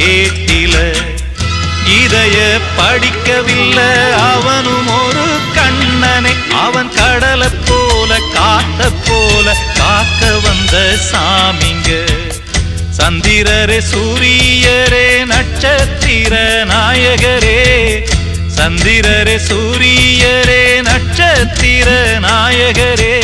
ஏட்டில இதைய படிக்கவில்லை அவனும் ஒரு கண்ணனை அவன் கடலை போல காத்த போல காக்க வந்த சாமிங்க சந்திரரே சூரியரே நட்சத்திர நாயகரே சந்திரரே சூரியரே நட்சத்திர நாயகரே